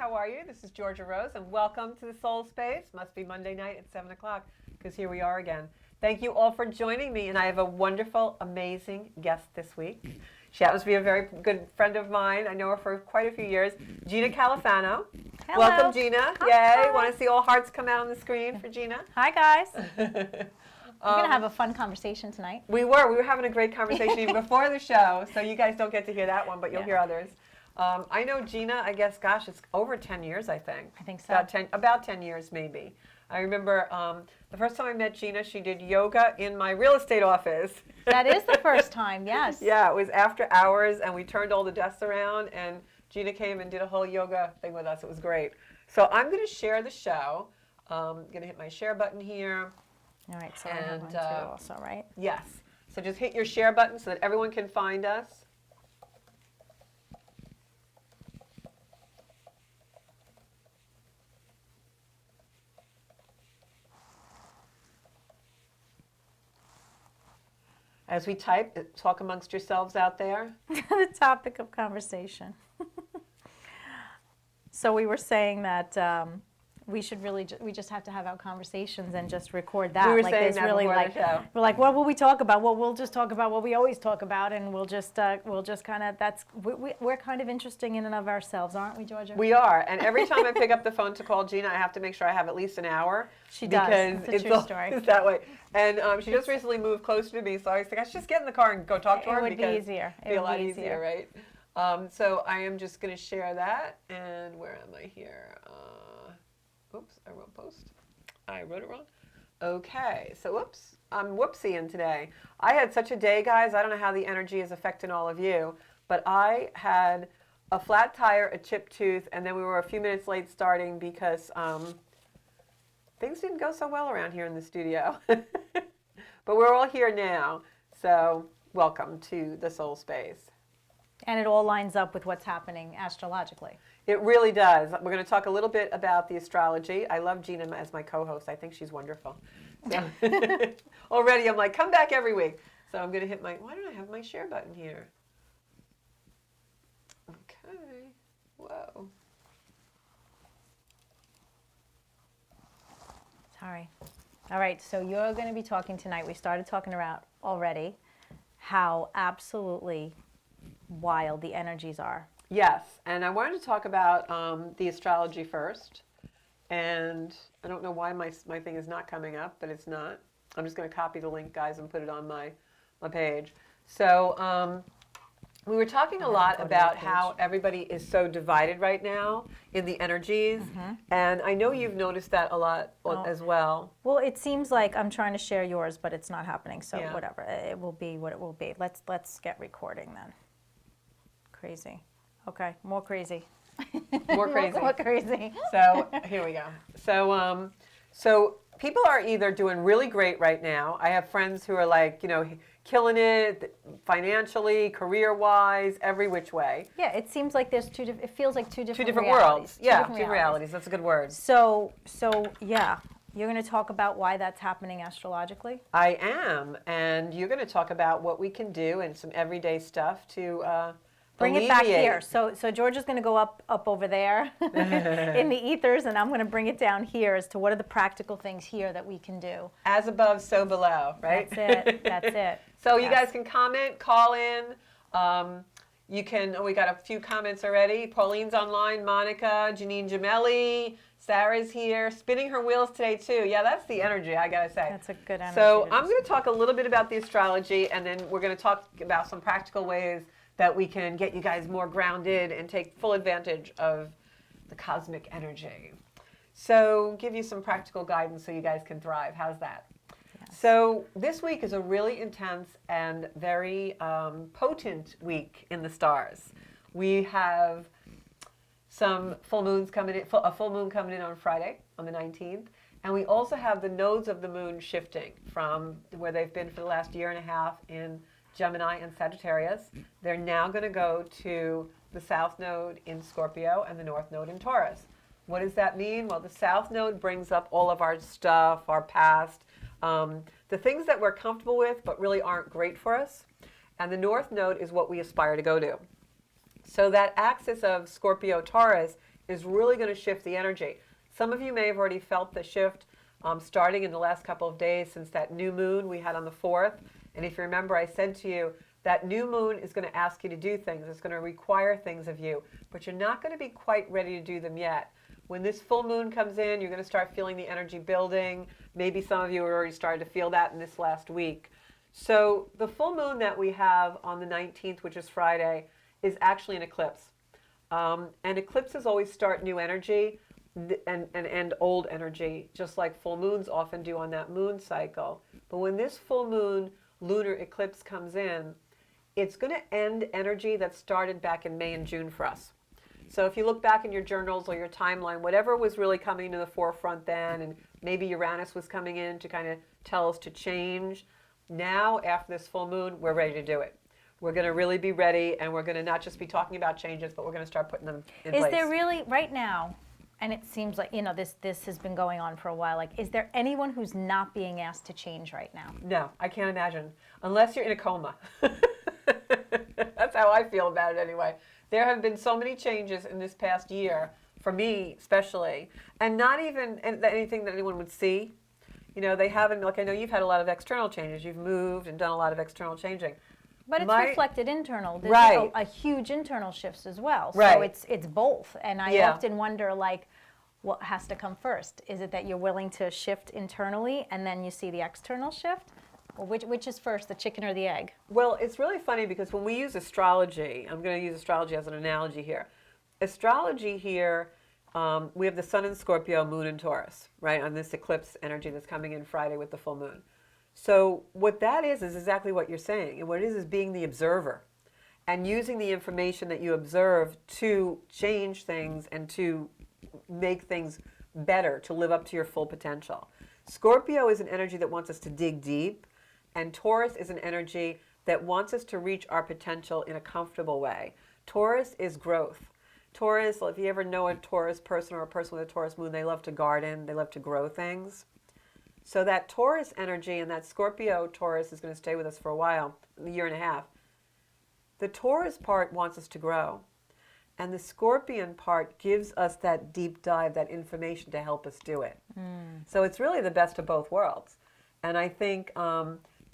How are you? This is Georgia Rose, and welcome to the Soul Space. Must be Monday night at 7 o'clock, because here we are again. Thank you all for joining me, and I have a wonderful, amazing guest this week. She happens to be a very good friend of mine. I know her for quite a few years. Gina Califano. Hello. Welcome, Gina. Hi. Yay. Want to see all hearts come out on the screen for Gina? Hi, guys. We're going to have a fun conversation tonight. We were having a great conversation even before the show, so you guys don't get to hear that one, but you'll hear others. I know Gina, I guess, gosh, it's over 10 years, I think. I think so. About 10 years, maybe. I remember the first time I met Gina, she did yoga in my real estate office. That is the first time, yes. Yeah, it was after hours, and we turned all the desks around, and Gina came and did a whole yoga thing with us. It was great. So I'm going to share the show. I'm going to hit my share button here. All right, so I have one too also, right? Yes. So just hit your share button so that everyone can find us. As we type, talk amongst yourselves out there. The topic of conversation. So we were saying that we should really, we just have to have our conversations and just record that. We were like, saying there's that really before the show. We're like, what will we talk about? Well, we'll just talk about what we always talk about, and we'll just kind of, we're kind of interesting in and of ourselves, aren't we, Georgia? We are, and every time I pick up the phone to call Gina, I have to make sure I have at least an hour. She does. Because it's a true story. It's that way. And she just recently moved closer to me, so I was like, I should just get in the car and go talk to her. It would be easier. It'd be a lot easier, right? So I am just going to share that, and where am I here? Oops, I wrote post. I wrote it wrong. Okay, so whoops, I'm whoopsieing today. I had such a day, guys. I don't know how the energy is affecting all of you, but I had a flat tire, a chipped tooth, and then we were a few minutes late starting because things didn't go so well around here in the studio. But we're all here now, so welcome to the Soul Space. And it all lines up with what's happening astrologically. It really does. We're going to talk a little bit about the astrology. I love Gina as my co-host. I think she's wonderful. So already I'm like, come back every week. So I'm going to hit my, why don't I have my share button here? Okay. Whoa. Sorry. All right, so you're going to be talking tonight. We started talking about already how absolutely wild the energies are. Yes, and I wanted to talk about the astrology first. And I don't know why my thing is not coming up, but it's not. I'm just going to copy the link, guys, and put it on my page. So we were talking a lot about how everybody is so divided right now in the energies. Mm-hmm. And I know you've noticed that a lot as well. Well, it seems like I'm trying to share yours, but it's not happening. So whatever, it will be what it will be. Let's get recording then. Crazy. Okay, more crazy. More crazy. More crazy. So here we go. So people are either doing really great right now. I have friends who are like, killing it financially, career-wise, every which way. Yeah, it seems like there's it feels like two different worlds. Yeah, two different realities. That's a good word. So yeah, you're going to talk about why that's happening astrologically? I am, and you're going to talk about what we can do and some everyday stuff to bring it back here. So Georgia's going to go up over there in the ethers, and I'm going to bring it down here as to what are the practical things here that we can do. As above, so below, right? That's it. That's it. So you guys can comment, call in. You can. We got a few comments already. Pauline's online. Monica, Janine Gemelli, Sarah's here, spinning her wheels today too. Yeah, that's the energy. I gotta say. That's a good energy. So I'm going to talk a little bit about the astrology, and then we're going to talk about some practical ways that we can get you guys more grounded and take full advantage of the cosmic energy. So give you some practical guidance so you guys can thrive. How's that? Yes. So this week is a really intense and very potent week in the stars. We have some full moons coming in, a full moon coming in on Friday, on the 19th. And we also have the nodes of the moon shifting from where they've been for the last year and a half in Gemini and Sagittarius. They're now going to go to the South Node in Scorpio and the North Node in Taurus. What does that mean? Well, the South Node brings up all of our stuff, our past, the things that we're comfortable with but really aren't great for us. And the North Node is what we aspire to go to. So that axis of Scorpio-Taurus is really going to shift the energy. Some of you may have already felt the shift starting in the last couple of days since that new moon we had on the 4th. And if you remember, I said to you, that new moon is going to ask you to do things. It's going to require things of you, but you're not going to be quite ready to do them yet. When this full moon comes in, you're going to start feeling the energy building. Maybe some of you are already starting to feel that in this last week. So the full moon that we have on the 19th, which is Friday, is actually an eclipse. And eclipses always start new energy and end old energy, just like full moons often do on that moon cycle. But when this full moon lunar eclipse comes in, it's going to end energy that started back in May and June for us. So if you look back in your journals or your timeline, whatever was really coming to the forefront then, and maybe Uranus was coming in to kind of tell us to change, now after this full moon, we're ready to do it. We're going to really be ready, and we're going to not just be talking about changes, but we're going to start putting them in place. Is there really, right now, and it seems like, this has been going on for a while, like, is there anyone who's not being asked to change right now? No, I can't imagine. Unless you're in a coma. That's how I feel about it anyway. There have been so many changes in this past year, for me especially, and not even anything that anyone would see. They haven't, like I know you've had a lot of external changes. You've moved and done a lot of external changing. But it's reflected internal. There's right. a huge internal shifts as well. Right. So it's both. And I often wonder, like, what has to come first? Is it that you're willing to shift internally and then you see the external shift? Or which is first, the chicken or the egg? Well, it's really funny because when we use astrology, I'm going to use astrology as an analogy here. Astrology here, we have the sun in Scorpio, moon in Taurus, right, on this eclipse energy that's coming in Friday with the full moon. So what that is exactly what you're saying. And what it is being the observer and using the information that you observe to change things and to make things better, to live up to your full potential. Scorpio is an energy that wants us to dig deep, and Taurus is an energy that wants us to reach our potential in a comfortable way. Taurus is growth. Taurus, if you ever know a Taurus person or a person with a Taurus moon, they love to garden, they love to grow things. So that Taurus energy and that Scorpio Taurus is going to stay with us for a while, a year and a half. The Taurus part wants us to grow. And the Scorpion part gives us that deep dive, that information to help us do it. So it's really the best of both worlds. And I think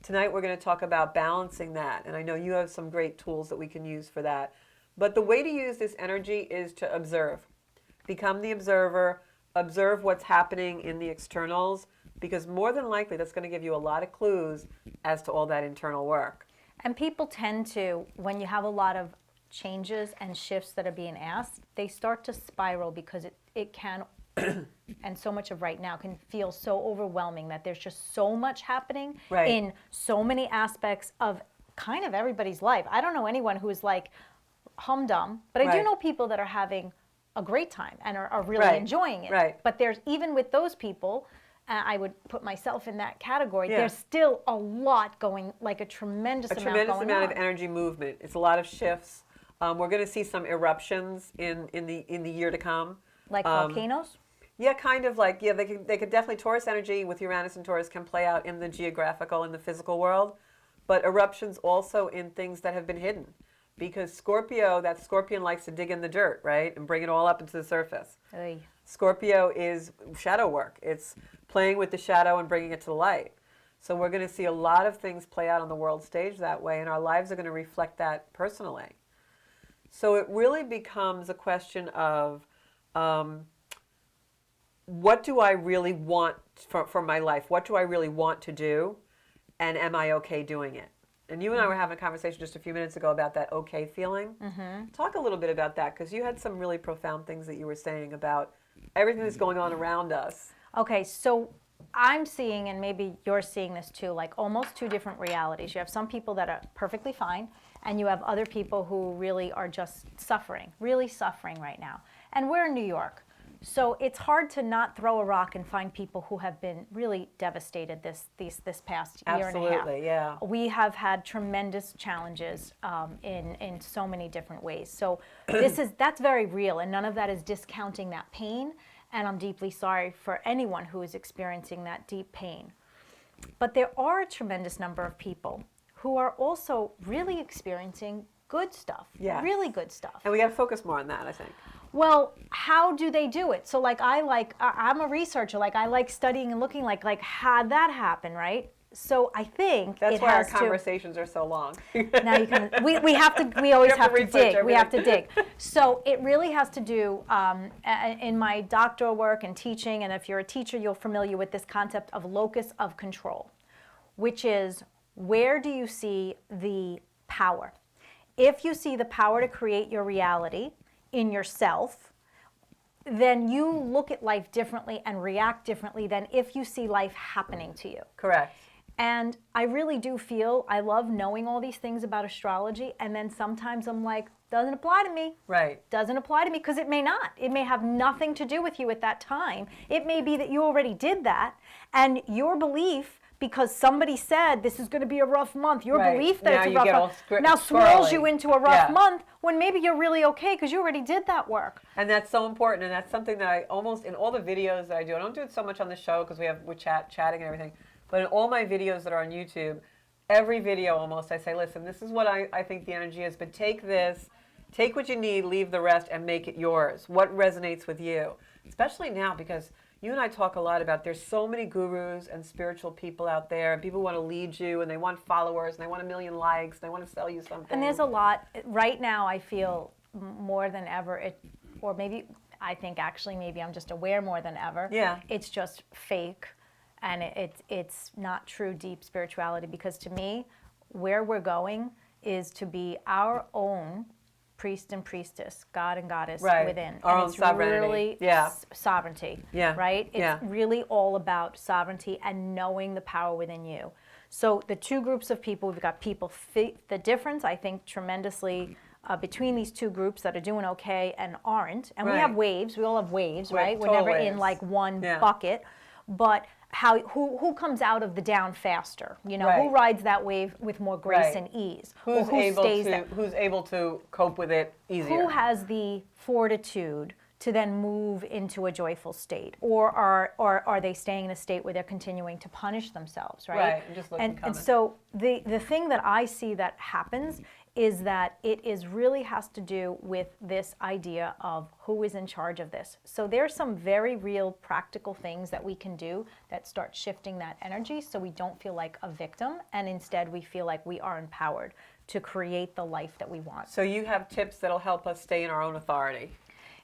tonight we're going to talk about balancing that. And I know you have some great tools that we can use for that. But the way to use this energy is to observe. Become the observer. Observe what's happening in the externals, because more than likely that's going to give you a lot of clues as to all that internal work. And people tend to, when you have a lot of changes and shifts that are being asked, they start to spiral because it can, and so much of right now can feel so overwhelming that there's just so much happening in so many aspects of kind of everybody's life. I don't know anyone who is like humdum, but I do know people that are having a great time and are really enjoying it. But there's, even with those people, I would put myself in that category. There's still a lot going, like a tremendous amount going on. A tremendous amount of energy movement. It's a lot of shifts. We're going to see some eruptions in the year to come. Like volcanoes? Yeah, kind of like, they could definitely, Taurus energy with Uranus and Taurus can play out in the geographical, in the physical world, but eruptions also in things that have been hidden. Because Scorpio, that Scorpion likes to dig in the dirt, right? And bring it all up into the surface. Oy. Scorpio is shadow work. It's playing with the shadow and bringing it to the light. So we're going to see a lot of things play out on the world stage that way, and our lives are going to reflect that personally. So it really becomes a question of what do I really want for my life? What do I really want to do? And am I okay doing it? And you and I were having a conversation just a few minutes ago about that okay feeling. Talk a little bit about that, because you had some really profound things that you were saying about everything that's going on around us. Okay, so I'm seeing, and maybe you're seeing this too, like almost two different realities. You have some people that are perfectly fine, and you have other people who really are just suffering, really suffering right now. And we're in New York. So it's hard to not throw a rock and find people who have been really devastated this past year and a half. Absolutely, yeah. We have had tremendous challenges in so many different ways. So that's very real, and none of that is discounting that pain. And I'm deeply sorry for anyone who is experiencing that deep pain. But there are a tremendous number of people who are also really experiencing good stuff, really good stuff. And we got to focus more on that, I think. Well, how do they do it? So like I'm a researcher, like I like studying and looking like how'd that happen, right? So I think That's it why our has to. conversations are so long. Now you can. We have to. We always have to research dig. We have to everything. dig. So it really has to do in my doctoral work and teaching. And if you're a teacher, you're familiar with this concept of locus of control, which is where do you see the power? If you see the power to create your reality in yourself, then you look at life differently and react differently than if you see life happening to you. Correct. And I really do feel I love knowing all these things about astrology, and then sometimes I'm like, doesn't apply to me. Right. Doesn't apply to me because it may not. It may have nothing to do with you at that time. It may be that you already did that, and your belief, because somebody said this is going to be a rough month, your Right. belief that Now it's a you rough get all month now swirls you squirrely. into a rough Yeah. month when maybe you're really okay because you already did that work. And that's so important, and that's something that I almost in all the videos that I don't do it so much on the show because we're chatting and everything, but in all my videos that are on YouTube, every video almost I say, listen, this is what I think the energy is, but take this, take what you need, leave the rest, and make it yours. What resonates with you, especially now because you and I talk a lot about there's so many gurus and spiritual people out there, and people want to lead you, and they want followers, and they want 1 million likes, and they want to sell you something. And there's a lot right now. I feel more than ever, or maybe I think actually maybe I'm just aware more than ever. Yeah. It's just fake, and it's not true deep spirituality. Because to me, where we're going is to be our own priest and priestess, God and goddess Right. within. Our and own it's sovereignty. really Yeah. Sovereignty. Yeah. Right? It's Yeah. really all about sovereignty and knowing the power within you. So the two groups of people, we've got people, the difference I think tremendously between these two groups that are doing okay and aren't. And we Right. have waves, we all have waves, Right, right? We're total never in waves. like one Yeah. bucket. But who comes out of the down faster? You know, who Right. rides that wave with more grace Right. and ease? Who's or who able stays to there? who's able to cope with it easier? Who has the fortitude to then move into a joyful state, or are they staying in a state where they're continuing to punish themselves, right? Right, and just looking and so the thing that I see that happens is that it is really has to do with this idea of who is in charge of this. So there's some very real practical things that we can do that start shifting that energy so we don't feel like a victim, and instead we feel like we are empowered to create the life that we want. So you have tips that'll help us stay in our own authority.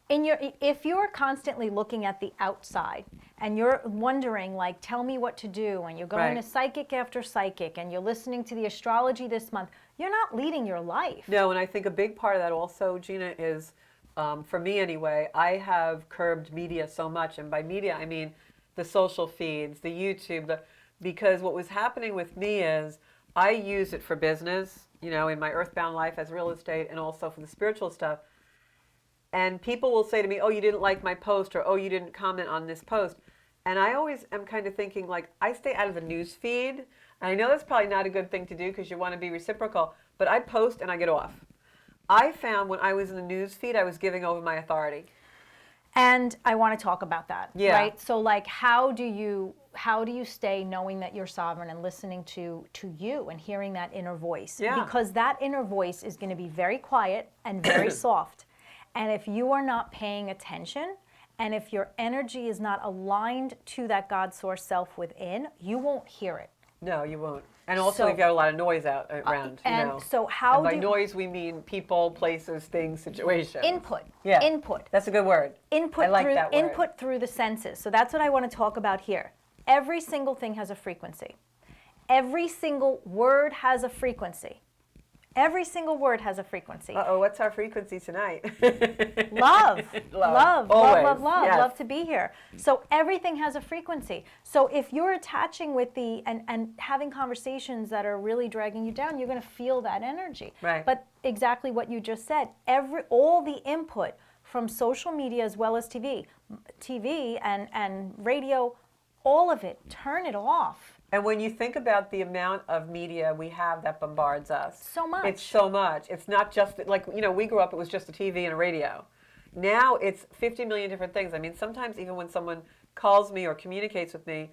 If you're constantly looking at the outside and you're wondering, like, tell me what to do, and you're going Right. to psychic after psychic and you're listening to the astrology this month, you're not leading your life. No, and I think a big part of that also, Gina, is for me anyway, I have curbed media so much, and by media I mean the social feeds, the YouTube, because what was happening with me is I use it for business, you know, in my earthbound life as real estate, and also for the spiritual stuff. And people will say to me, oh, you didn't like my post, or oh, you didn't comment on this post. And I always am kind of thinking, like, I stay out of the news feed. And I know that's probably not a good thing to do because you want to be reciprocal, but I post and I get off. I found when I was in the news feed, I was giving over my authority. And I want to talk about that, Yeah. right? So, like, how do you stay knowing that you're sovereign and listening to you and hearing that inner voice? Yeah. Because that inner voice is going to be very quiet and very soft. And if you are not paying attention, and if your energy is not aligned to that God source self within, you won't hear it. No, you won't. And also, So- you've got a lot of noise out around. and you know. so how And by do- noise, we mean people, places, things, situations. Input. Yeah. Input. That's a good word. Input I like through that word. input through the senses. So that's what I want to talk about here. Every single thing has a frequency. Every single word has a frequency. Every single word has a frequency. Uh-oh, what's our frequency tonight? Love, love, Always. love, love, Yes. love to be here. So everything has a frequency. So if you're attaching with and having conversations that are really dragging you down, you're going to feel that energy. Right. But exactly what you just said, all the input from social media as well as TV and radio, all of it, turn it off. And when you think about the amount of media we have that bombards us. So much. It's so much. It's not just, like, you know, we grew up, it was just a TV and a radio. Now it's 50 million different things. I mean, sometimes even when someone calls me or communicates with me,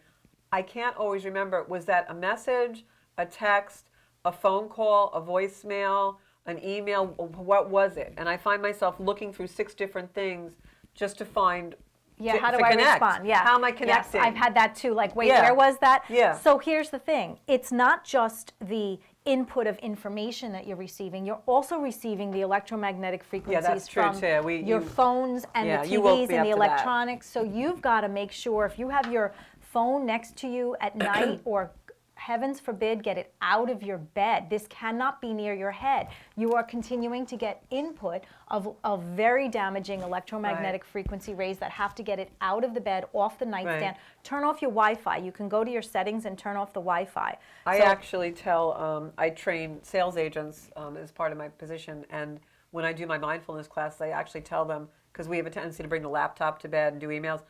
I can't always remember, was that a message, a text, a phone call, a voicemail, an email? What was it? And I find myself looking through 6 different things just to find. Yeah, how do I respond? Yeah. How am I connecting? Yes, I've had that too. Like, wait, Yeah. where was that? Yeah. So here's the thing. It's not just the input of information that you're receiving. You're also receiving the electromagnetic frequencies that's true, from too. your phones and Yeah, the you woke TVs me and up the to that. electronics. So you've got to make sure if you have your phone next to you at night or heavens forbid, get it out of your bed. This cannot be near your head. You are continuing to get input of very damaging electromagnetic frequency rays that have to get it out of the bed, off the nightstand. Turn off your Wi-Fi. You can go to your settings and turn off the Wi-Fi. I actually tell, I train sales agents as part of my position, and when I do my mindfulness class, I actually tell them, because we have a tendency to bring the laptop to bed and do emails,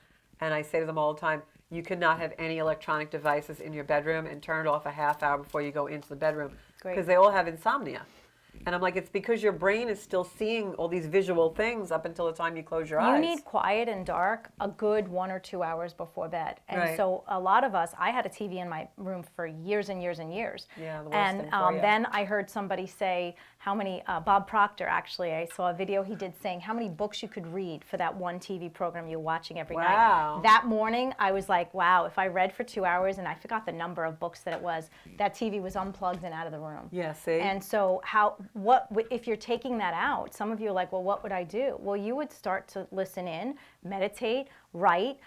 and I say to them all the time, you cannot have any electronic devices in your bedroom and turn it off a half hour before you go into the bedroom, because they all have insomnia. And I'm like, it's because your brain is still seeing all these visual things up until the time you close your eyes. You need quiet and dark a good 1 or 2 hours before bed. And Right. so a lot of us, I had a TV in my room for years and years and years. Yeah, the worst and thing for you. then I heard somebody say how many, Bob Proctor actually, I saw a video he did saying how many books you could read for that one TV program you're watching every Wow. night. That morning, I was like, wow, if I read for 2 hours, and I forgot the number of books that it was, that TV was unplugged and out of the room. Yeah, see? And so if you're taking that out, some of you are like, well, what would I do? Well, you would start to listen in, meditate, write,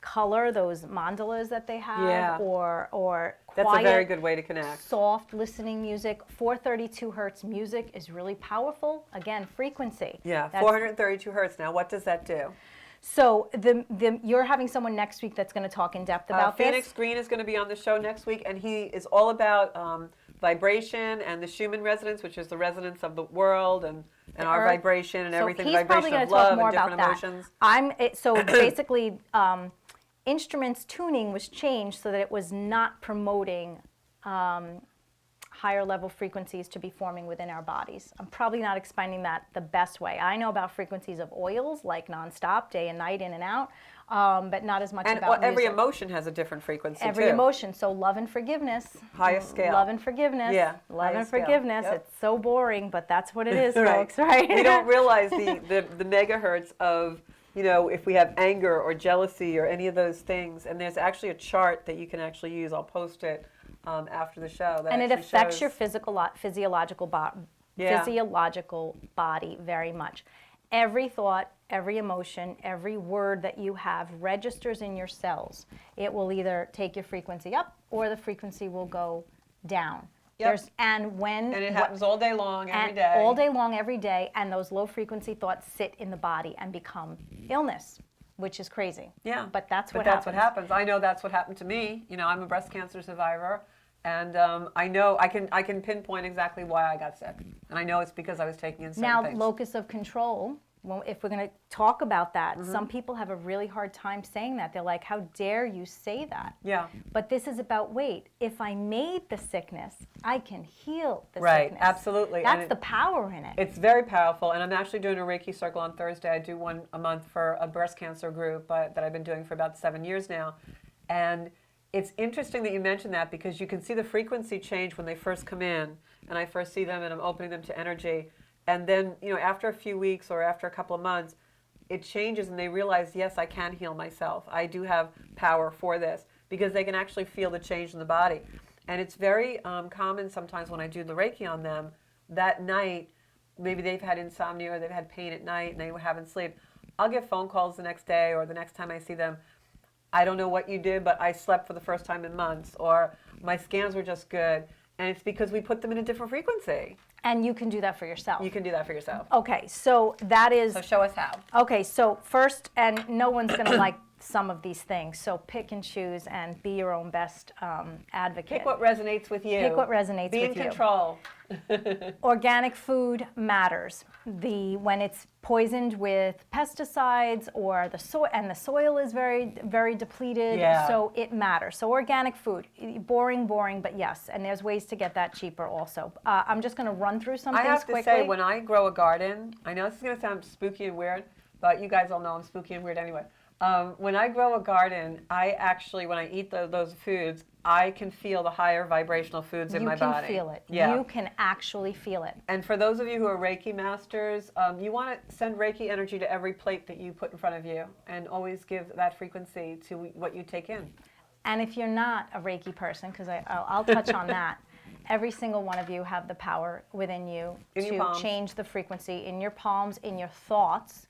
color those mandalas that they have, Yeah. or That's quiet, a very good way to connect. soft listening music. 432 hertz music is really powerful. Again, frequency. Yeah, That's- 432 hertz. Now, what does that do? So you're having someone next week that's going to talk in depth about Phoenix this. Green is going to be on the show next week, and he is all about vibration and the Schumann resonance, which is the resonance of the world and our Earth. vibration and So everything, he's probably vibration going of to talk love more and different about emotions. that. So basically, instruments tuning was changed so that it was not promoting higher level frequencies to be forming within our bodies. I'm probably not explaining that the best way. I know about frequencies of oils, like nonstop, day and night, in and out, but not as much And about every music. emotion has a different frequency, Every too. emotion. So love and forgiveness. Highest scale. Love and forgiveness. Yeah, Love and highest scale. forgiveness. Yep. It's so boring, but that's what it is, Right. folks, right? We don't realize the megahertz of, if we have anger or jealousy or any of those things. And there's actually a chart that you can actually use. I'll post it after the show. That And it actually affects shows- your physiological body very much. Every thought, every emotion, every word that you have registers in your cells. It will either take your frequency up or the frequency will go down. Yep. And it happens all day long, every and day. all day long, every day, and those low frequency thoughts sit in the body and become illness, which is crazy. Yeah. But that's what That's happens. what happens. I know that's what happened to me. I'm a breast cancer survivor, and I know I can pinpoint exactly why I got sick, and I know it's because I was taking in certain Now, things. locus of control, if we're going to talk about that, Mm-hmm. some people have a really hard time saying that. They're like, how dare you say that? Yeah. But this is about, wait, if I made the sickness, I can heal the Right, sickness. absolutely. That's And the power in it. It's very powerful, and I'm actually doing a Reiki circle on Thursday. I do one a month for a breast cancer group that I've been doing for about 7 years now. And it's interesting that you mentioned that, because you can see the frequency change when they first come in, and I first see them and I'm opening them to energy. And then, after a few weeks or after a couple of months, it changes and they realize, yes, I can heal myself. I do have power for this, because they can actually feel the change in the body. And it's very common sometimes when I do the Reiki on them, that night, maybe they've had insomnia or they've had pain at night and they haven't slept. I'll get phone calls the next day or the next time I see them. I don't know what you did, but I slept for the first time in months, or my scans were just good. And it's because we put them in a different frequency. And you can do that for yourself. You can do that for yourself. Okay, so that is... So show us how. Okay, so first, and no one's going to like some of these things, so pick and choose and be your own best advocate. Pick what resonates with you. Pick what resonates Be with in you. control. Organic food matters. When it's poisoned with pesticides or the soil is very, very depleted, Yeah. so it matters. So organic food, boring, but yes, and there's ways to get that cheaper also. I'm just going to run through some I things have to quickly. say, when I grow a garden, I know this is going to sound spooky and weird, but you guys all know I'm spooky and weird anyway. When I grow a garden, I actually, when I eat those foods, I can feel the higher vibrational foods in my body. You can feel it. Yeah. You can actually feel it. And for those of you who are Reiki masters, you want to send Reiki energy to every plate that you put in front of you, and always give that frequency to what you take in. And if you're not a Reiki person, because I'll touch on that, every single one of you have the power within you to change the frequency in your palms, in your thoughts.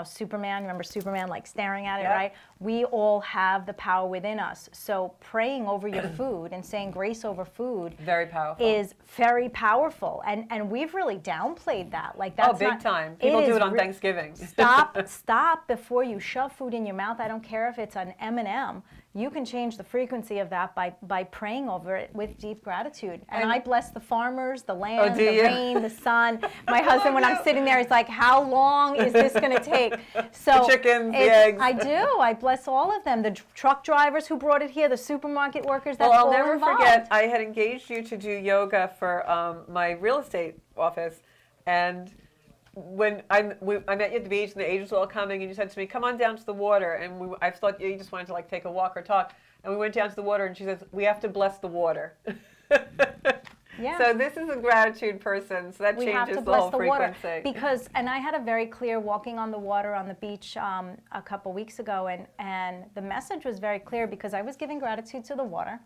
Superman, remember Superman like staring at it, right? We all have the power within us. So praying over your food and saying grace over food very powerful. Is very powerful. And we've really downplayed that. Like that's big time. People do it on Thanksgiving. Stop before you shove food in your mouth. I don't care if it's an M&M. You can change the frequency of that by praying over it with deep gratitude. And I bless the farmers, the land, the rain, the sun. My husband, when I'm sitting there, he's like, how long is this going to take? So the chickens, the eggs. I do. I bless all of them. The truck drivers who brought it here, the supermarket workers. That's I'll all never involved. forget, I had engaged you to do yoga for my real estate office. And when I met you at the beach and the agents were all coming, and you said to me, come on down to the water. And I thought you just wanted to like take a walk or talk. And we went down to the water, and she says, we have to bless the water. Yeah. So this is a gratitude person, so that we changes have to the bless whole the frequency. water because, and I had a very clear walking on the water on the beach a couple weeks ago, and the message was very clear because I was giving gratitude to the water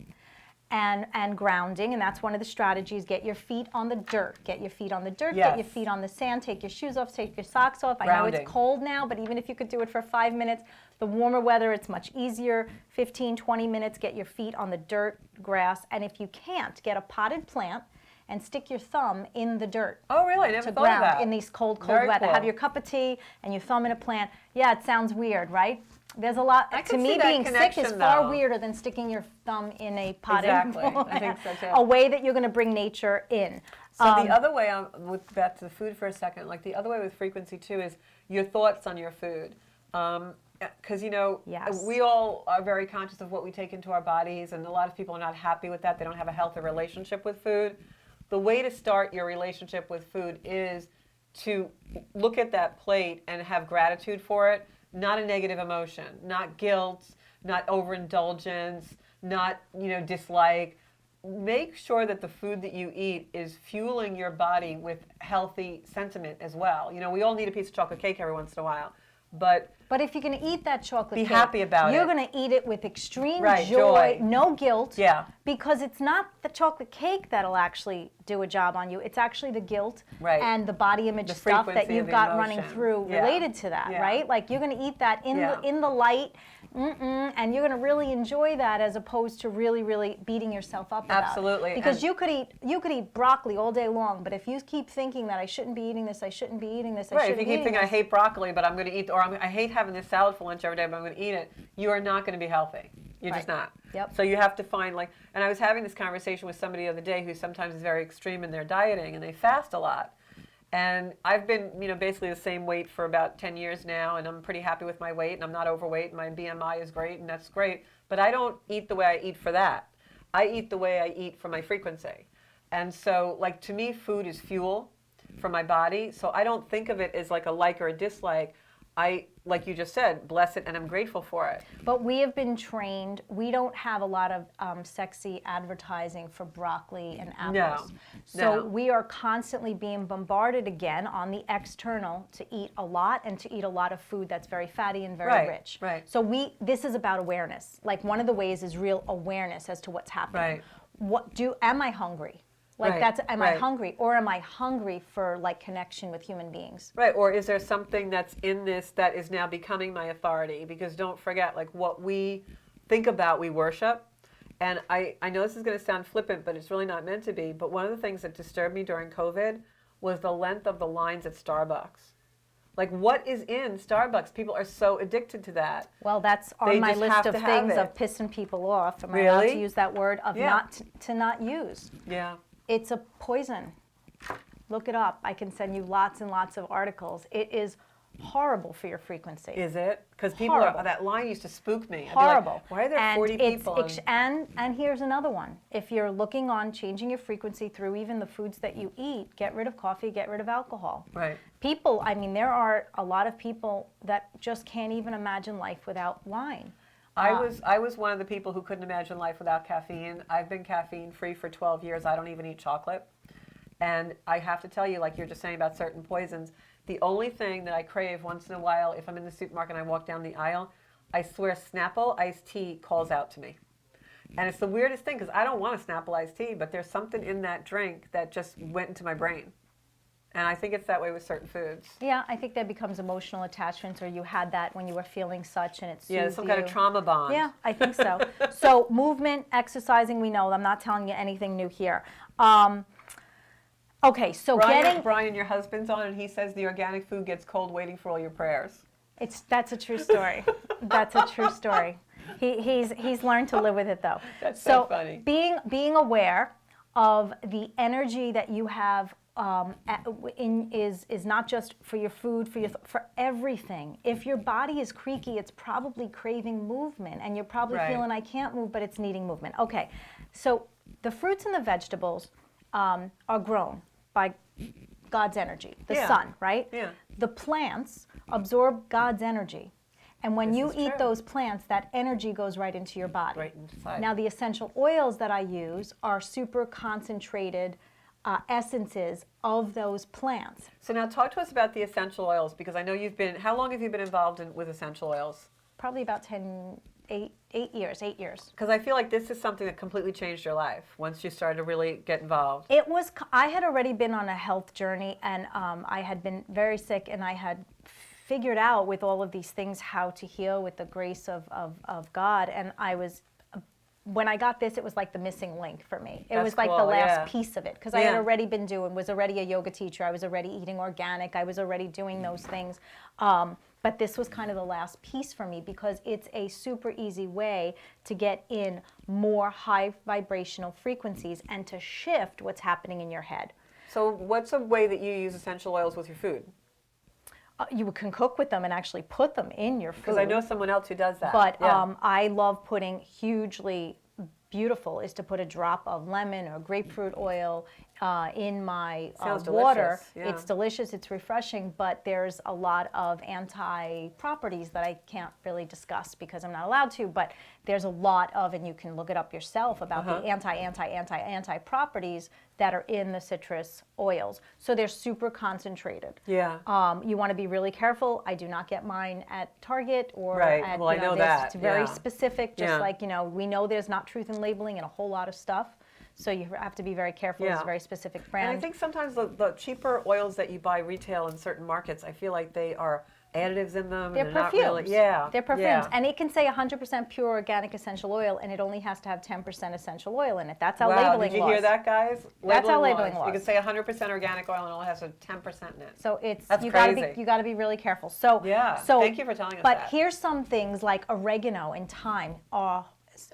and grounding, and that's one of the strategies. Get your feet on the dirt. Get your feet on the dirt. Yes. Get your feet on the sand. Take your shoes off. Take your socks off. Grounding. I know it's cold now, but even if you could do it for 5 minutes, the warmer weather, it's much easier. 15, 20 minutes, get your feet on the dirt, grass, and if you can't, get a potted plant and stick your thumb in the dirt. Oh, really? I never to thought of ground that. in these cold Very weather. cool. Have your cup of tea and your thumb in a plant. Yeah, it sounds weird, right? There's a lot. I To can me, see that being sick is connection, far though. weirder than sticking your thumb in a potted Exactly. plant. I think so, too. A way that you're going to bring nature in. So the other way, with back to the food for a second, like the other way with frequency too is your thoughts on your food. Because, Yes. we all are very conscious of what we take into our bodies, and a lot of people are not happy with that. They don't have a healthy relationship with food. The way to start your relationship with food is to look at that plate and have gratitude for it, not a negative emotion, not guilt, not overindulgence, not, dislike. Make sure that the food that you eat is fueling your body with healthy sentiment as well. We all need a piece of chocolate cake every once in a while, but if you're going to eat that chocolate be cake, happy about you're it. going to eat it with extreme Right, joy, joy. no guilt. Yeah. Because it's not the chocolate cake that'll actually do a job on you. It's actually the guilt Right. and the body image The stuff that frequency you've of the got running emotion. through Yeah. related to that, Yeah. right? Like you're going to eat that in the light, and you're going to really enjoy that as opposed to really, really beating yourself up about Absolutely. it. Because And- you could eat broccoli all day long, but if you keep thinking that I shouldn't be eating this, I shouldn't be eating this, I Right, if shouldn't you be keep eating thinking, I this. hate broccoli, but I'm going to eat, or I hate having this salad for lunch every day, but I'm going to eat it, you are not going to be healthy. You're just Right. not. Yep. So you have to find, and I was having this conversation with somebody the other day who sometimes is very extreme in their dieting, and they fast a lot. And I've been, basically the same weight for about 10 years now, and I'm pretty happy with my weight, and I'm not overweight, and my BMI is great, and that's great. But I don't eat the way I eat for that. I eat the way I eat for my frequency. And so, to me, food is fuel for my body. So I don't think of it as like a like or a dislike. I, like you just said, bless it, and I'm grateful for it. But we have been trained. We don't have a lot of sexy advertising for broccoli and apples. So we are constantly being bombarded again on the external to eat a lot and to eat a lot of food that's very fatty and very rich. Right. So this is about awareness. Like one of the ways is real awareness as to what's happening. Right. Am I hungry? Am I hungry, or am I hungry for connection with human beings? Right, or is there something that's in this that is now becoming my authority? Because don't forget, what we think about, we worship. And I know this is going to sound flippant, but it's really not meant to be. But one of the things that disturbed me during COVID was the length of the lines at Starbucks. What is in Starbucks? People are so addicted to that. Well, that's on They my just list have of to have things it. of pissing people off. Am I allowed to Really? use that word? Of Yeah. not use. Yeah. It's a poison. Look it up. I can send you lots and lots of articles. It is horrible for your frequency. Is it? Because people Horrible. that line used to spook me. I'd be like, Horrible. why are there And 40 people? And here's another one. If you're looking on changing your frequency through even the foods that you eat, get rid of coffee, get rid of alcohol. Right. People, there are a lot of people that just can't even imagine life without wine. I was one of the people who couldn't imagine life without caffeine. I've been caffeine free for 12 years. I don't even eat chocolate. And I have to tell you, like you're just saying about certain poisons, the only thing that I crave once in a while, if I'm in the supermarket and I walk down the aisle, I swear Snapple iced tea calls out to me. And it's the weirdest thing because I don't want a Snapple iced tea, but there's something in that drink that just went into my brain. And I think it's that way with certain foods. Yeah, I think that becomes emotional attachments, or you had that when you were feeling such, and it soothed Yeah, some kind of trauma bond. Yeah, I think so. So movement, exercising, we know. I'm not telling you anything new here. Okay, so Brian, your husband's on, and he says the organic food gets cold waiting for all your prayers. That's a true story. That's a true story. He's learned to live with it though. That's so funny. Being aware of the energy that you have is not just for your food, for everything. If your body is creaky, it's probably craving movement, and you're probably feeling I can't move, but it's needing movement. Okay, so the fruits and the vegetables are grown by God's energy, the sun, right? Yeah. The plants absorb God's energy. And when you eat those plants, that energy goes right into your body. Right inside. Now, the essential oils that I use are super concentrated essences of those plants. So now talk to us about the essential oils, because I know how long have you been involved with essential oils? Probably about 8 years. Because I feel like this is something that completely changed your life once you started to really get involved. I had already been on a health journey, and I had been very sick, and I had figured out with all of these things how to heal with the grace of God. And when I got this, it was like the missing link for me. It was like the last piece of it, because I had already was already a yoga teacher. I was already eating organic. I was already doing those things. But this was kind of the last piece for me, because it's a super easy way to get in more high vibrational frequencies and to shift what's happening in your head. So what's a way that you use essential oils with your food? You can cook with them and actually put them in your food. Because I know someone else who does that. But I love putting hugely beautiful is to put a drop of lemon or grapefruit oil in my water. Yeah. It's delicious, it's refreshing, but there's a lot of anti-properties that I can't really discuss because I'm not allowed to, but there's a lot of, and you can look it up yourself, about the anti-properties that are in the citrus oils. So they're super concentrated. Yeah. You want to be really careful. I do not get mine at Target or at, well, I know that. It's very specific, just like, we know there's not truth in labeling and a whole lot of stuff. So you have to be very careful. It's a very specific brand. And I think sometimes the cheaper oils that you buy retail in certain markets, I feel like they are additives in them. They're perfumes. Not really, They're perfumes. And it can say 100% pure organic essential oil, and it only has to have 10% essential oil in it. That's how labeling laws. Did you hear that, guys? That's how labeling laws. You can say 100% organic oil and it only has 10% in it. So That's you crazy. got to be really careful. So So thank you for telling us that. But here's some things like oregano and thyme.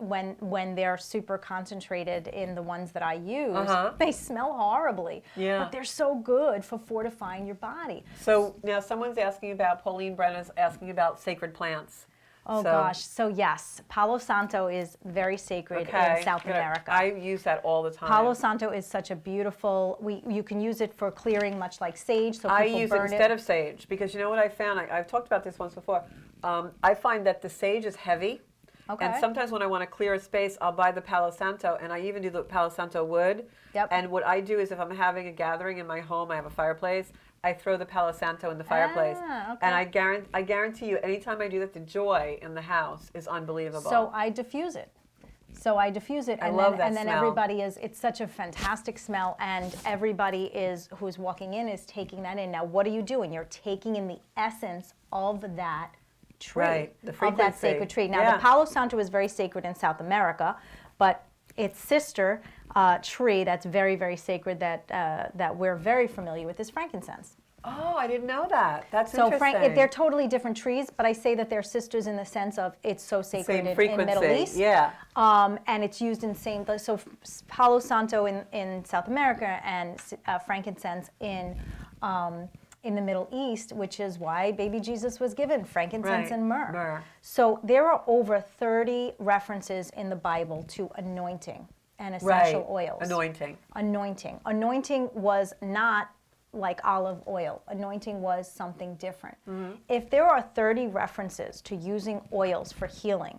When they're super concentrated in the ones that I use, they smell horribly. Yeah. But they're so good for fortifying your body. So now someone's asking about, Pauline Brenna's asking about sacred plants. Oh gosh, so yes, Palo Santo is very sacred in South America. I use that all the time. Palo Santo is such a beautiful, you can use it for clearing much like sage, so people I use it instead of sage, because you know what I found? I've talked about this once before. I find that the sage is heavy. Okay. And sometimes when I want to clear a space, I'll buy the Palo Santo, and I even do the Palo Santo wood. Yep. And what I do is if I'm having a gathering in my home, I have a fireplace, I throw the Palo Santo in the fireplace. Okay. And I guarantee you, anytime I do that, the joy in the house is unbelievable. So I diffuse it. I love that and then smell. Everybody it's such a fantastic smell, and everybody who's walking in is taking that in. Now, what are you doing? You're taking in the essence of that tree, the of that sacred tree. Now, the Palo Santo is very sacred in South America, but its sister tree that's very, very sacred that we're very familiar with is frankincense. Oh, I didn't know that. That's interesting. They're totally different trees, but I say that they're sisters in the sense of it's so sacred in Middle East. Yeah. And it's used in so Palo Santo in South America and frankincense in the Middle East, which is why baby Jesus was given frankincense and myrrh. So there are over 30 references in the Bible to anointing and essential oils. Anointing was not like olive oil. Anointing was something different. If there are 30 references to using oils for healing,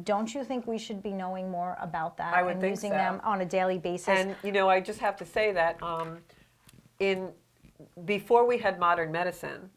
don't you think we should be knowing more about that I would and think using so. them on a daily basis? And I just have to say that before we had modern medicine,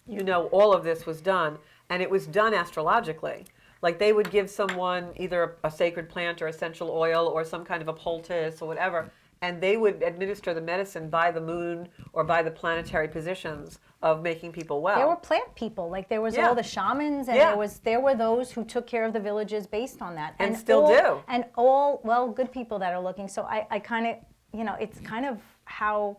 all of this was done, and it was done astrologically. Like they would give someone either a sacred plant or essential oil or some kind of a poultice or whatever, and they would administer the medicine by the moon or by the planetary positions of making people well. There were plant people, like there was Yeah. all the shamans, and Yeah. there were those who took care of the villages based on that, And still all, do. and all good people that are looking. So I kind of, it's kind of how.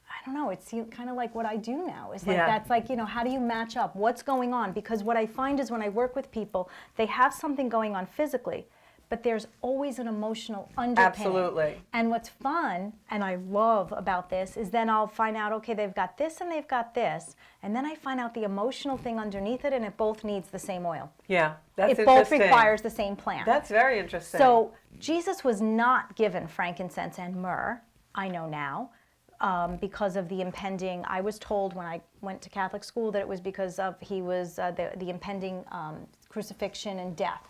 I don't know, it's kind of like what I do now. It's like, Yeah. that's like, how do you match up? What's going on? Because what I find is when I work with people, they have something going on physically, but there's always an emotional underpinning. Absolutely. And what's fun, and I love about this, is then I'll find out, okay, they've got this and they've got this, and then I find out the emotional thing underneath it, and it both needs the same oil. Yeah, that's It both interesting. requires the same plant. That's very interesting. So Jesus was not given frankincense and myrrh, I know now, because of the impending. I was told when I went to Catholic school that it was because of he was the impending crucifixion and death.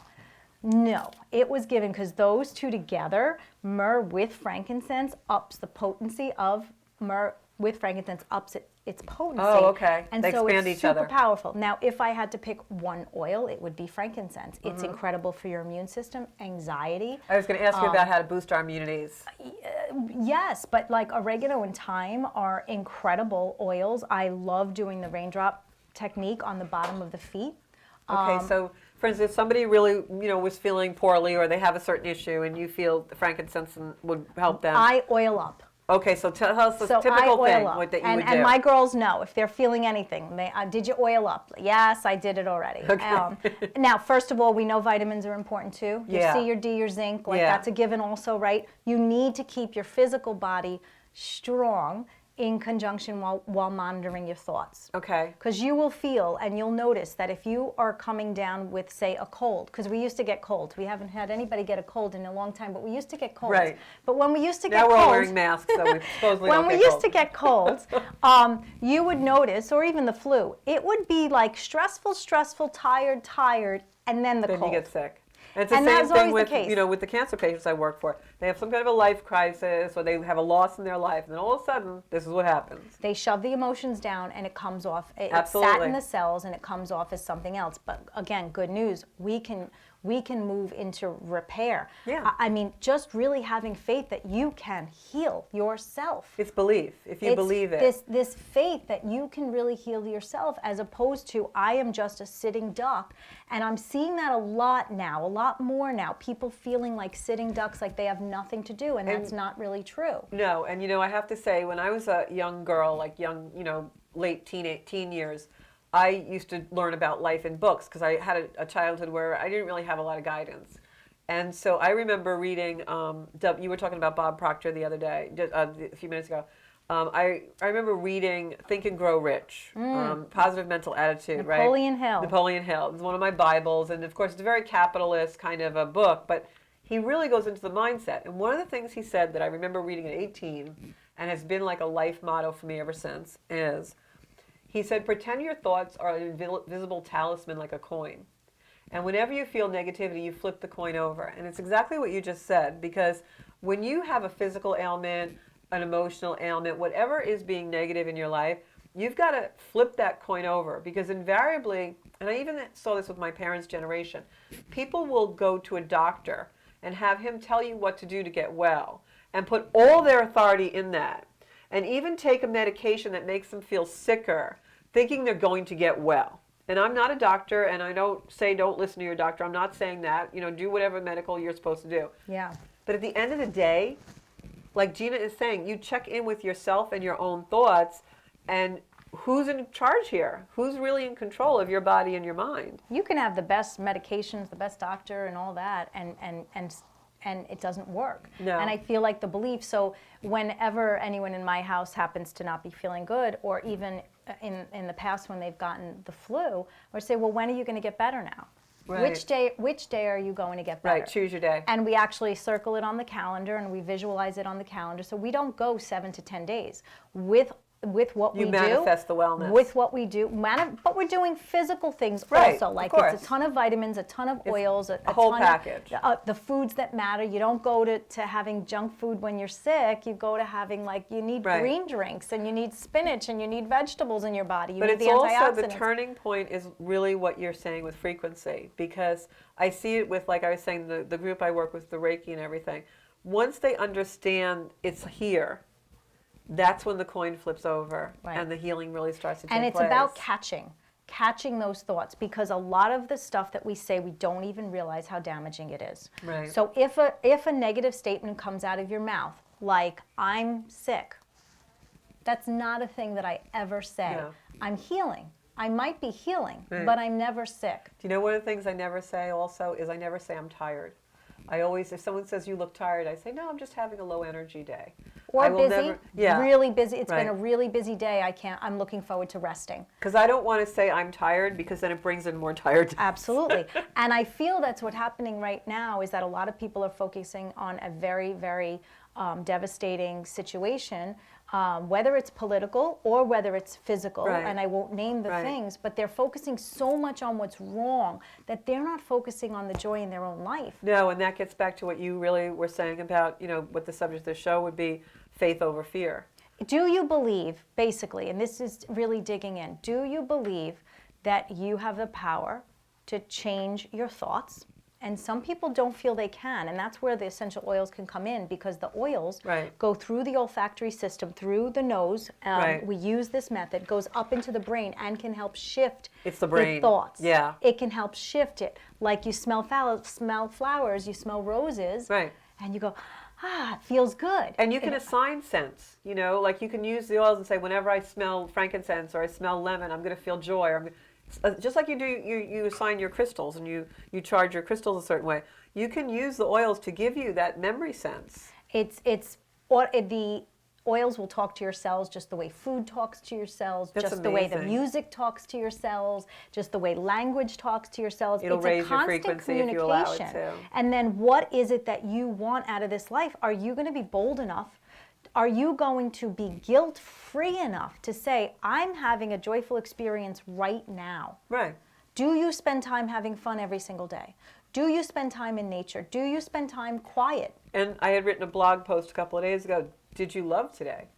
No, it was given because those two together, myrrh with frankincense, ups the potency of myrrh with frankincense, ups its potency. Oh, okay. And They so expand it's each super other. powerful. Now, if I had to pick one oil, it would be frankincense. It's incredible for your immune system, anxiety. I was going to ask you about how to boost our immunities. Yes, but like oregano and thyme are incredible oils. I love doing the raindrop technique on the bottom of the feet. Okay, so for instance, if somebody really, was feeling poorly or they have a certain issue and you feel the frankincense would help them. I oil up. Okay, so tell us the So I typical oil thing up. that you and, would do. and my girls know if they're feeling anything. Did you oil up? Yes, I did it already. Okay. Now, first of all, we know vitamins are important too. Your Yeah. C, your D, your zinc, like Yeah. that's a given also, right? You need to keep your physical body strong in conjunction while monitoring your thoughts. Okay. Because you will feel and you'll notice that if you are coming down with, say, a cold, because we used to get colds. We haven't had anybody get a cold in a long time, but we used to get colds. Right. But when we used to Now get we're all colds, wearing masks, so we supposedly when don't we get used to get colds, you would notice, or even the flu, it would be like stressful, tired, and then the Then cold. you get sick. And it's the And same that's thing always with, the case. with the cancer patients I work for. They have some kind of a life crisis or they have a loss in their life, and then all of a sudden, this is what happens. They shove the emotions down and it comes off. It sat Absolutely. in the cells and it comes off as something else. But again, good news. We can move into repair. Yeah. I mean, just really having faith that you can heal yourself. It's belief. If you believe it. This faith that you can really heal yourself, as opposed to I am just a sitting duck. And I'm seeing that a lot now, a lot more now. People feeling like sitting ducks, like they have nothing to do, and that's not really true. No, and I have to say, when I was a young girl, like late teen years, I used to learn about life in books because I had a childhood where I didn't really have a lot of guidance. And so I remember reading, you were talking about Bob Proctor the other day, a few minutes ago. I remember reading Think and Grow Rich, Positive Mental Attitude, right? Napoleon Hill. Napoleon Hill. It's one of my Bibles, and of course it's a very capitalist kind of a book, but he really goes into the mindset. And one of the things he said that I remember reading at 18 and has been like a life motto for me ever since is, he said, pretend your thoughts are an invisible talisman like a coin. And whenever you feel negativity, you flip the coin over. And it's exactly what you just said, because when you have a physical ailment, an emotional ailment, whatever is being negative in your life, you've got to flip that coin over, because invariably, and I even saw this with my parents' generation, people will go to a doctor and have him tell you what to do to get well and put all their authority in that, and even take a medication that makes them feel sicker, thinking they're going to get well. And I'm not a doctor, and I don't say don't listen to your doctor. I'm not saying that. Do whatever medical you're supposed to do. Yeah. But at the end of the day, like Gina is saying, you check in with yourself and your own thoughts, and who's in charge here? Who's really in control of your body and your mind? You can have the best medications, the best doctor, and all that, and it doesn't work. No. And I feel like the belief. So whenever anyone in my house happens to not be feeling good, or even in the past when they've gotten the flu, or say, well, when are you going to get better now? Right. Which day are you going to get better? Right, choose your day. And we actually circle it on the calendar and we visualize it on the calendar. So we don't go 7 to 10 days. With what we do. You manifest the wellness. With what we do, but we're doing physical things Right, also. of Like course. it's a ton of vitamins, a ton of oils, a whole ton package. Of, the foods that matter. You don't go to having junk food when you're sick. You go to having, like, you need Right. green drinks, and you need spinach, and you need vegetables in your body. You But need it's the antioxidants. also the turning point is really what you're saying with frequency, because I see it with, like I was saying, the group I work with, the Reiki and everything. Once they understand it's here, that's when the coin flips over Right. and the healing really starts to take place. And it's about catching those thoughts, because a lot of the stuff that we say, we don't even realize how damaging it is. Right. So if a negative statement comes out of your mouth, like, I'm sick, that's not a thing that I ever say. No. I'm healing. I might be healing, Right. but I'm never sick. Do you know one of the things I never say also is I never say I'm tired. I always, if someone says you look tired, I say, no, I'm just having a low energy day. Or I will busy, never- yeah. really busy. It's been a Right. really busy day. I'm looking forward to resting. Because I don't want to say I'm tired, because then it brings in more tired days. Absolutely. And I feel that's what's happening right now, is that a lot of people are focusing on a very, very devastating situation, whether it's political or whether it's physical. Right. And I won't name the Right. things, but they're focusing so much on what's wrong that they're not focusing on the joy in their own life. No, and that gets back to what you really were saying about, what the subject of the show would be, faith over fear. Do you believe, basically, and this is really digging in, do you believe that you have the power to change your thoughts? And some people don't feel they can, and that's where the essential oils can come in, because the oils Right. go through the olfactory system, through the nose. Right. We use this method, goes up into the brain, and can help shift It's the brain. thoughts. Yeah. It can help shift it. Like you smell flowers, you smell roses, Right. and you go, it feels good. And you can assign scents, like you can use the oils and say, whenever I smell frankincense or I smell lemon, I'm going to feel joy. Or just like you do, you assign your crystals, and you charge your crystals a certain way. You can use the oils to give you that memory sense. The oils will talk to your cells just the way food talks to your cells, That's just the way the amazing. music talks to your cells, just the way language talks to your cells. It'll It's raise a your constant frequency if you allow it communication. to. And then what is it that you want out of this life? Are you going to be bold enough? Are you going to be guilt-free enough to say, I'm having a joyful experience right now? Right. Do you spend time having fun every single day? Do you spend time in nature? Do you spend time quiet? And I had written a blog post a couple of days ago, did you love today?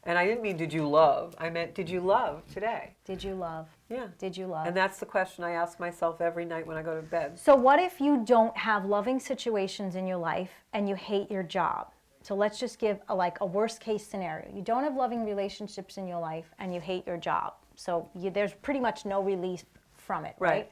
And I didn't mean did you love, I meant did you love today? Did you love? Yeah. Did you love? And that's the question I ask myself every night when I go to bed. So what if you don't have loving situations in your life and you hate your job? So let's just give a worst case scenario. You don't have loving relationships in your life and you hate your job. So there's pretty much no relief from it, right?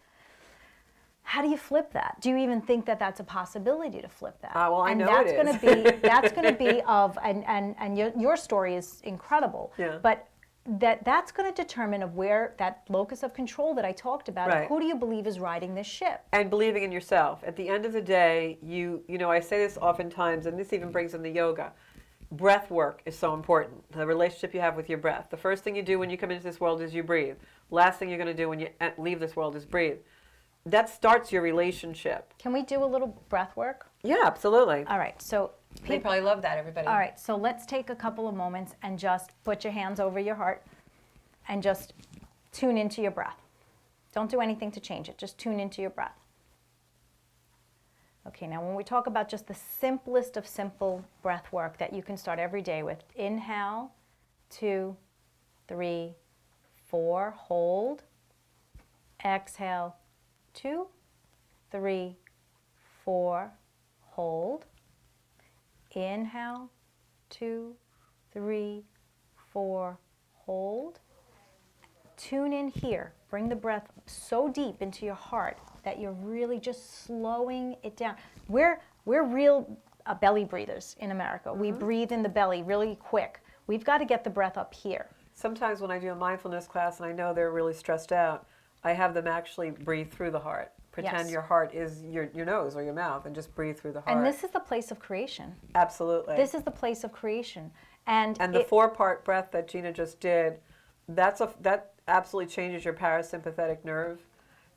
How do you flip that? Do you even think that that's a possibility to flip that? Well, I and know that's it going is. to be that's going to be and your story is incredible. Yeah. But that's going to determine of where that locus of control that I talked about. Right. Who do you believe is riding this ship? And believing in yourself. At the end of the day, I say this oftentimes, and this even brings in the yoga. Breath work is so important. The relationship you have with your breath. The first thing you do when you come into this world is you breathe. Last thing you're going to do when you leave this world is breathe. That starts your relationship. Can we do a little breath work? Yeah, absolutely. All right. So They probably love that, everybody. all right. So let's take a couple of moments and just put your hands over your heart and just tune into your breath. Don't do anything to change it. Just tune into your breath. Okay, now when we talk about just the simplest of simple breath work that you can start every day with, inhale, 2, 3, 4, hold, exhale, 2, 3, 4, hold, inhale, 2, 3, 4, hold. Tune in here. Bring the breath so deep into your heart that you're really just slowing it down. We're real belly breathers in America. We breathe in the belly really quick. We've got to get the breath up here. Sometimes when I do a mindfulness class and I know they're really stressed out, I have them actually breathe through the heart. Pretend Yes. your heart is your nose or your mouth and just breathe through the heart. And this is the place of creation. Absolutely. This is the place of creation. And the 4-part breath that Gina just did, that absolutely changes your parasympathetic nerve.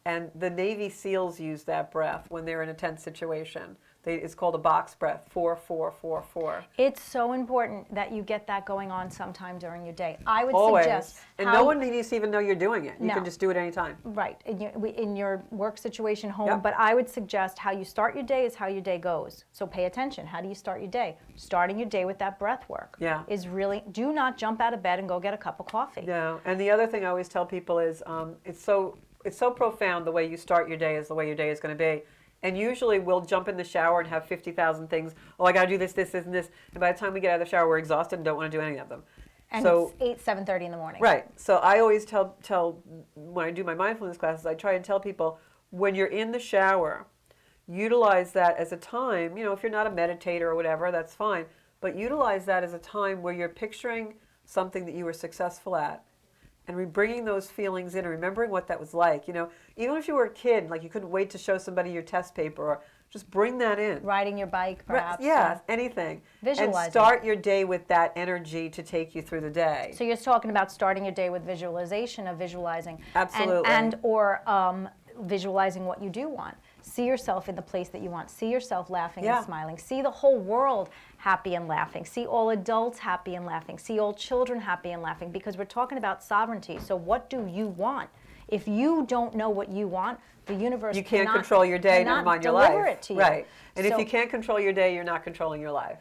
And the Navy SEALs use that breath when they're in a tense situation. It's called a box breath, 4-4-4-4. It's so important that you get that going on sometime during your day. I would Always. suggest And no one needs to even know you're doing it. You No. can just do it anytime. Right, in your work situation, home, Yep. but I would suggest how you start your day is how your day goes. So pay attention. How do you start your day? Starting your day with that breath work is really, do not jump out of bed and go get a cup of coffee. No, and the other thing I always tell people is it's so profound the way you start your day is the way your day is going to be. And usually we'll jump in the shower and have 50,000 things. Oh, I got to do this, and this. And by the time we get out of the shower, we're exhausted and don't want to do any of them. And so, it's 7:30 in the morning. Right. So I always tell when I do my mindfulness classes, I try and tell people, when you're in the shower, utilize that as a time. If you're not a meditator or whatever, that's fine. But utilize that as a time where you're picturing something that you were successful at. And bringing those feelings in and remembering what that was like. Even if you were a kid, like you couldn't wait to show somebody your test paper, or just bring that in. Riding your bike, perhaps. Yeah, anything. Visualizing. And start your day with that energy to take you through the day. So you're talking about starting your day with visualization of visualizing. Absolutely. or visualizing what you do want. See yourself in the place that you want. See yourself laughing and smiling. See the whole world happy and laughing. See all adults happy and laughing. See all children happy and laughing, because we're talking about sovereignty. So what do you want? If you don't know what you want, the universe you can't control your day, never mind your life. Deliver it to you. Right. And so, if you can't control your day, you're not controlling your life.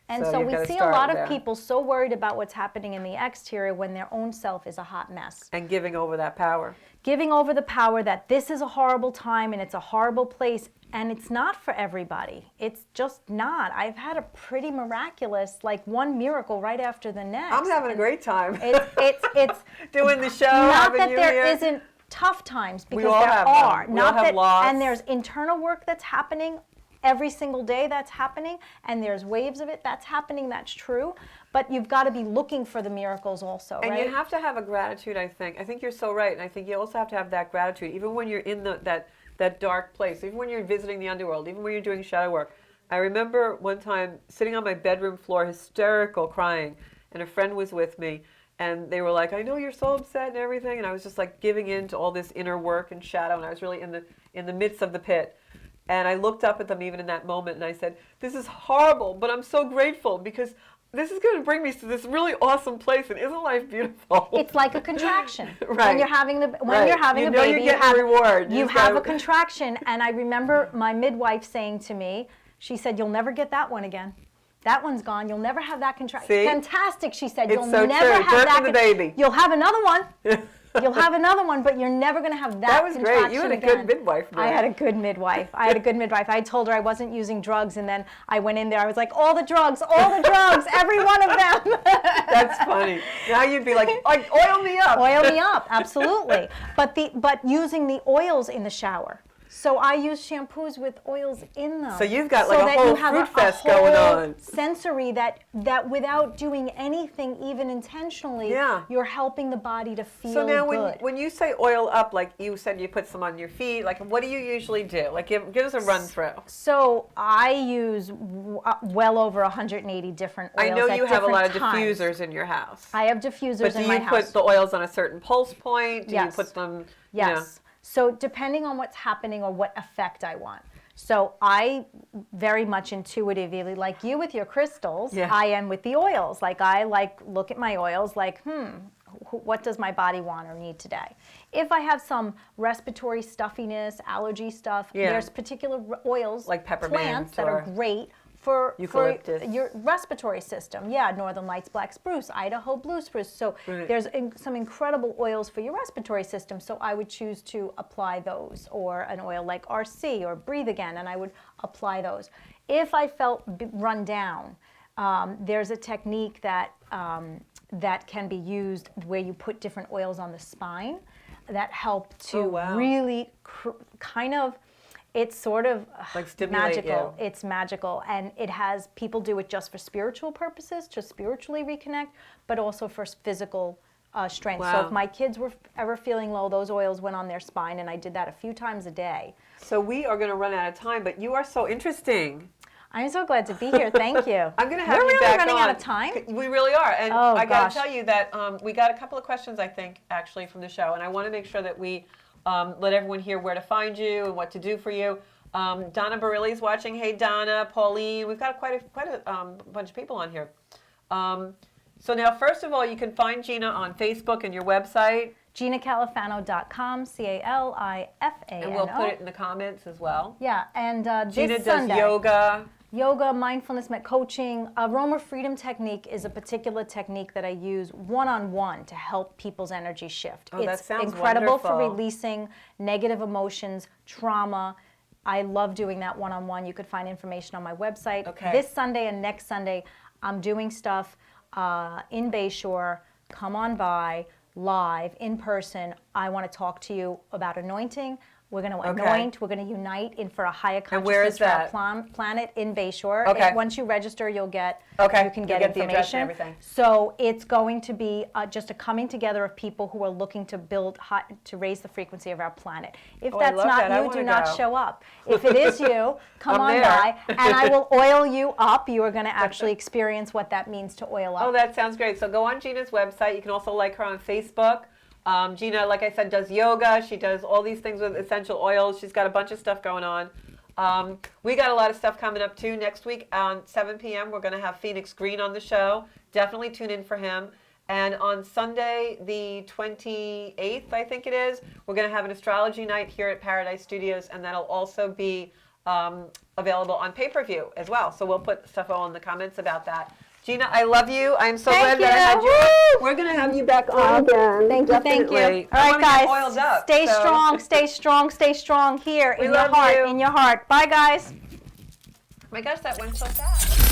And so we see a lot of people so worried about what's happening in the exterior when their own self is a hot mess. And giving over that power. Giving over the power that this is a horrible time and it's a horrible place, and it's not for everybody. It's just not. I've had a pretty miraculous, like one miracle right after the next. I'm having a great time. It's doing the show. Not that there here. isn't tough times, because all there have are. them. We all have loss. And there's internal work that's happening every single day that's happening, and there's waves of it that's happening, that's true, but you've got to be looking for the miracles also, and right? you have to have a gratitude, I think. I think you're so right, and I think you also have to have that gratitude, even when you're in that dark place, even when you're visiting the underworld, even when you're doing shadow work. I remember one time sitting on my bedroom floor, hysterical, crying, and a friend was with me, and they were like, I know you're so upset and everything, and I was just like giving in to all this inner work and shadow, and I was really in the midst of the pit. And I looked up at them even in that moment, and I said, this is horrible, but I'm so grateful, because this is going to bring me to this really awesome place, and isn't life beautiful? It's like a contraction. Right. When you're having a you know baby, you're getting a reward. You have a contraction, and I remember my midwife saying to me, she said, you'll never get that one again. That one's gone. You'll never have that contraction. Fantastic, she said. You'll so never true. have that. The baby. You'll have another one. You'll have another one, but you're never going to have that. That was contraction great. You had a again. good midwife. I had a good midwife. I told her I wasn't using drugs, and then I went in there. I was like, all the drugs, every one of them. That's funny. Now you'd be like, oil me up. Oil me up, absolutely. But using the oils in the shower. So I use shampoos with oils in them. So you've got like a whole fruit fest going on. Sensory that without doing anything even intentionally, you're helping the body to feel good. So now when you say oil up, like you said you put some on your feet, like what do you usually do? Like give us a run through. So I use well over 180 different oils. I know you have a lot of times. diffusers in your house. I have diffusers in my house. But do you put the oils on a certain pulse point? Do you put them, Yes. So depending on what's happening or what effect I want. So I very much intuitively, like you with your crystals, I am with the oils. Like I look at my oils like, what does my body want or need today? If I have some respiratory stuffiness, allergy stuff, there's particular oils, like peppermint, plants that are great for your respiratory system. Northern Lights Black Spruce, Idaho Blue Spruce. So there's some incredible oils for your respiratory system. So I would choose to apply those, or an oil like RC or Breathe Again, and I would apply those. If I felt run down, there's a technique that can be used where you put different oils on the spine that help to really kind of. It's sort of like stimulate magical. You. It's magical, and people do it just for spiritual purposes, to spiritually reconnect, but also for physical strength. Wow. So if my kids were ever feeling low, those oils went on their spine, and I did that a few times a day. So we are going to run out of time, but you are so interesting. I'm so glad to be here. Thank you. I'm going to have We're you really back running on. out of time. We really are. And Oh, I got gosh. to tell you that we got a couple of questions, I think, actually, from the show, and I want to make sure that we let everyone hear where to find you and what to do for you. Donna Barilli's watching. Hey, Donna, Pauline. We've got quite a bunch of people on here. So now, first of all, you can find Gina on Facebook and your website. GinaCalifano.com, Califano. And we'll put it in the comments as well. Yeah, and Gina this does Sunday, yoga, mindfulness, coaching. Aroma Freedom Technique is a particular technique that I use one-on-one to help people's energy shift. Oh, that it's sounds incredible for wonderful. releasing negative emotions, trauma. I love doing that one-on-one. You could find information on my website. Okay. This Sunday and next Sunday, I'm doing stuff in Bayshore. Come on by, live, in person. I want to talk to you about anointing. We're going to anoint. We're going to unite for a higher And where consciousness is for our that? planet in Bayshore. Okay. Once you register, you'll get Okay. you can You'll get get the information. address and everything. So it's going to be just a coming together of people who are looking to build to raise the frequency of our planet. If Oh, I that's love not that. I you, wanna do not go. show up. If it is you, come I'm on there. by, and I will oil you up. You are going to actually experience what that means to oil up. Oh, that sounds great. So go on Gina's website. You can also like her on Facebook. Gina, like I said, does yoga. She does all these things with essential oils. She's got a bunch of stuff going on. We got a lot of stuff coming up too. Next week on 7 p.m. we're going to have Phoenix Green on the show. Definitely tune in for him. And on Sunday, the 28th, I think it is, we're going to have an astrology night here at Paradise Studios, and that'll also be available on pay-per-view as well. So we'll put stuff all in the comments about that. Gina, I love you. I'm so glad that I had you. Woo! We're going to have you back on again. Thank you, thank you. Definitely. All I right, wanna get guys, oiled up, stay so- strong, stay strong, stay strong here We in your love heart, you. in your heart. Bye, guys. Oh my gosh, that went so fast.